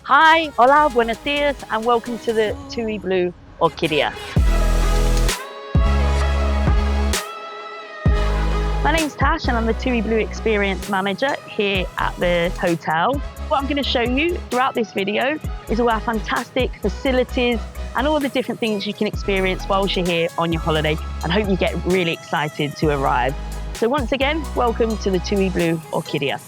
Hi, hola, buenos dias, and welcome to the TUI BLUE Orquidea. My name's Tash and I'm the TUI BLUE Experience Manager here at the hotel. What I'm going to show you throughout this video is all our fantastic facilities and all the different things you can experience whilst you're here on your holiday, and hope you get really excited to arrive. So once again, welcome to the TUI BLUE Orquidea.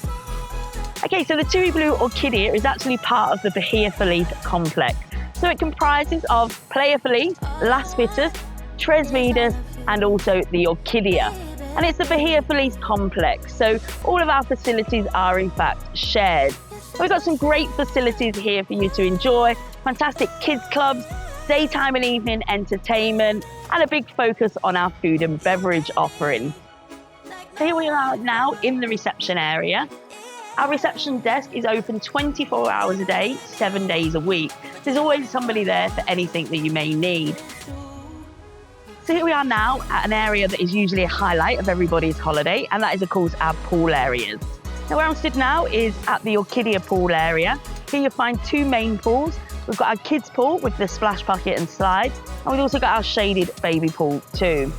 Okay, so the TUI BLUE Orquidea is actually part of the Bahia Feliz complex. So it comprises of Bahia Feliz, Las Vitas, Tres Vidas, and also the Orquidea. And it's the Bahia Feliz complex, so all of our facilities are in fact shared. We've got some great facilities here for you to enjoy, fantastic kids clubs, daytime and evening entertainment, and a big focus on our food and beverage offering. So here we are now in the reception area. Our reception desk is open 24 hours a day, 7 days a week. There's always somebody there for anything that you may need. So here we are now at an area that is usually a highlight of everybody's holiday, and that is of course our pool areas. Now where I'm stood now is at the Orquidea pool area. Here you'll find two main pools. We've got our kids pool with the splash bucket and slides, and we've also got our shaded baby pool too.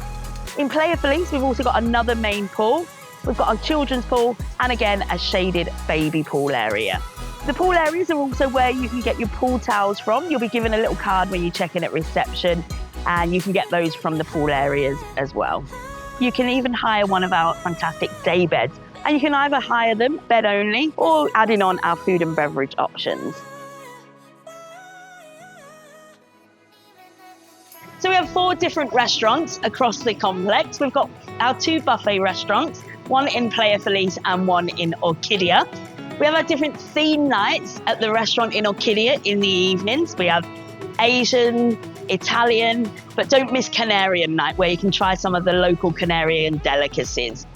In Bahia Feliz, we've also got another main pool. We've got our children's pool and again a shaded baby pool area. The pool areas are also where you can get your pool towels from. You'll be given a little card when you check in at reception, and you can get those from the pool areas as well. You can even hire one of our fantastic day beds, and you can either hire them bed only or adding on our food and beverage options. So we have 4 different restaurants across the complex. We've got our 2 buffet restaurants, one in Bahia Feliz and one in Orquidea. We have our different theme nights at the restaurant in Orquidea in the evenings. We have Asian, Italian, but don't miss Canarian night, where you can try some of the local Canarian delicacies.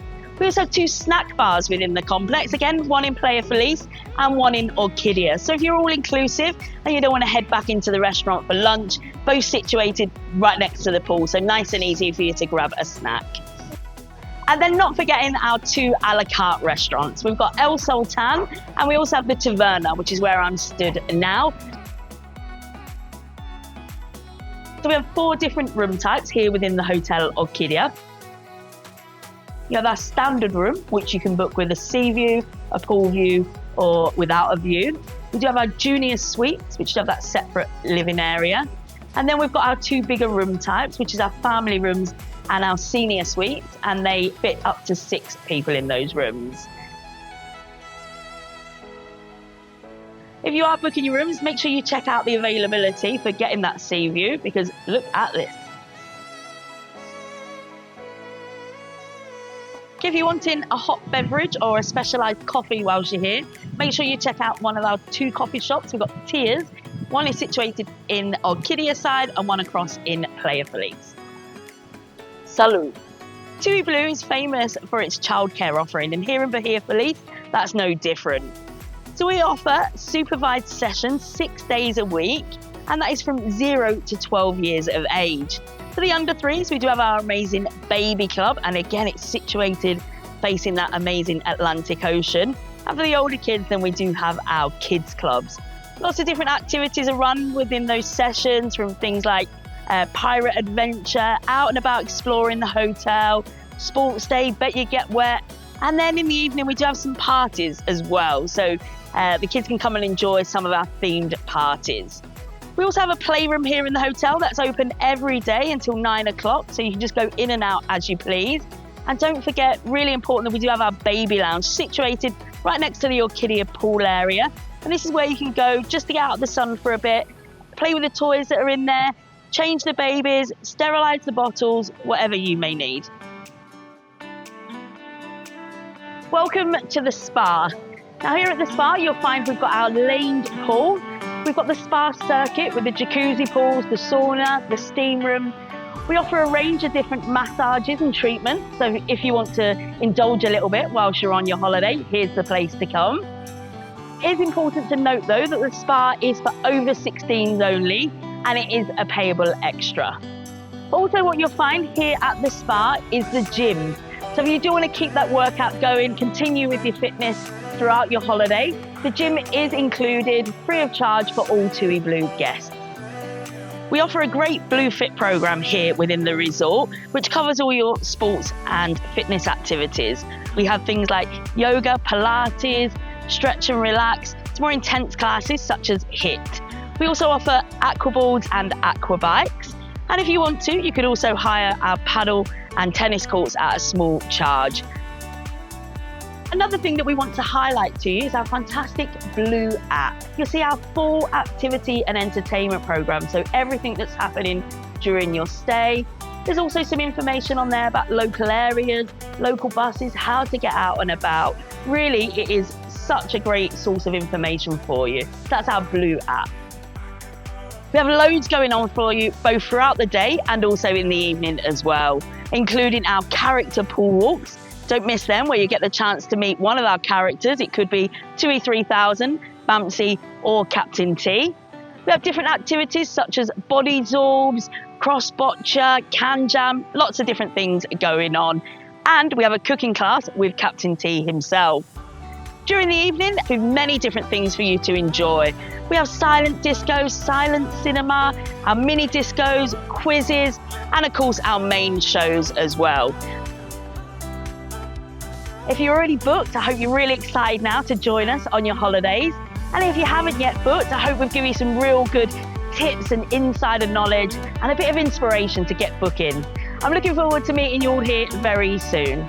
We also have 2 snack bars within the complex, again, one in Bahia Feliz and one in Orquidea. So if you're all inclusive and you don't want to head back into the restaurant for lunch, both situated right next to the pool, so nice and easy for you to grab a snack. And then not forgetting our 2 a la carte restaurants. We've got El Sultan and we also have the Taverna, which is where I'm stood now. So we have 4 different room types here within the Hotel Orquidea. You have our standard room, which you can book with a sea view, a pool view, or without a view. We do have our junior suites, which have that separate living area. And then we've got our 2 bigger room types, which is our family rooms and our senior suites, and they fit up to 6 people in those rooms. If you are booking your rooms, make sure you check out the availability for getting that sea view, because look at this. If you're wanting a hot beverage or a specialised coffee whilst you're here, make sure you check out one of our 2 coffee shops. We've got Tiers. One is situated in Orquidea side and one across in Bahia Feliz. Salud. TUI BLUE is famous for its childcare offering, and here in Bahia Feliz, that's no different. So we offer supervised sessions 6 days a week, and that is from 0 to 12 years of age. For the under 3s, we do have our amazing baby club, and again, it's situated facing that amazing Atlantic Ocean. And for the older kids, then we do have our kids clubs. Lots of different activities are run within those sessions, from things like pirate adventure, out and about exploring the hotel, sports day, bet you get wet. And then in the evening, we do have some parties as well. So the kids can come and enjoy some of our themed parties. We also have a playroom here in the hotel that's open every day until 9 o'clock, so you can just go in and out as you please. And don't forget, really important, that we do have our baby lounge situated right next to the Orquidea pool area. And this is where you can go just to get out of the sun for a bit, play with the toys that are in there, change the babies, sterilise the bottles, whatever you may need. Welcome to the spa. Now here at the spa, you'll find we've got our laned pool. We've got the spa circuit with the jacuzzi pools, the sauna, the steam room. We offer a range of different massages and treatments, so if you want to indulge a little bit whilst you're on your holiday, here's the place to come. It is important to note though that the spa is for over 16s only, and it is a payable extra. Also, what you'll find here at the spa is the gym. So if you do want to keep that workout going, continue with your fitness throughout your holiday, the gym is included free of charge for all TUI Blue guests. We offer a great Blue Fit program here within the resort, which covers all your sports and fitness activities. We have things like yoga, Pilates, stretch and relax, to more intense classes such as HIIT. We also offer aquaboards and aqua bikes. And if you want to, you could also hire our paddle and tennis courts at a small charge. Another thing that we want to highlight to you is our fantastic Blue app. You'll see our full activity and entertainment program, so everything that's happening during your stay. There's also some information on there about local areas, local buses, how to get out and about. Really, it is such a great source of information for you. That's our Blue app. We have loads going on for you, both throughout the day and also in the evening as well, including our character pool walks. Don't miss them, where you get the chance to meet one of our characters. It could be TUI 3000, Bamsey, or Captain T. We have different activities such as body zorbs, cross boccia, can jam, lots of different things going on. And we have a cooking class with Captain T himself. During the evening, we have many different things for you to enjoy. We have silent disco, silent cinema, our mini discos, quizzes, and of course our main shows as well. If you're already booked, I hope you're really excited now to join us on your holidays. And if you haven't yet booked, I hope we've given you some real good tips and insider knowledge and a bit of inspiration to get booking. I'm looking forward to meeting you all here very soon.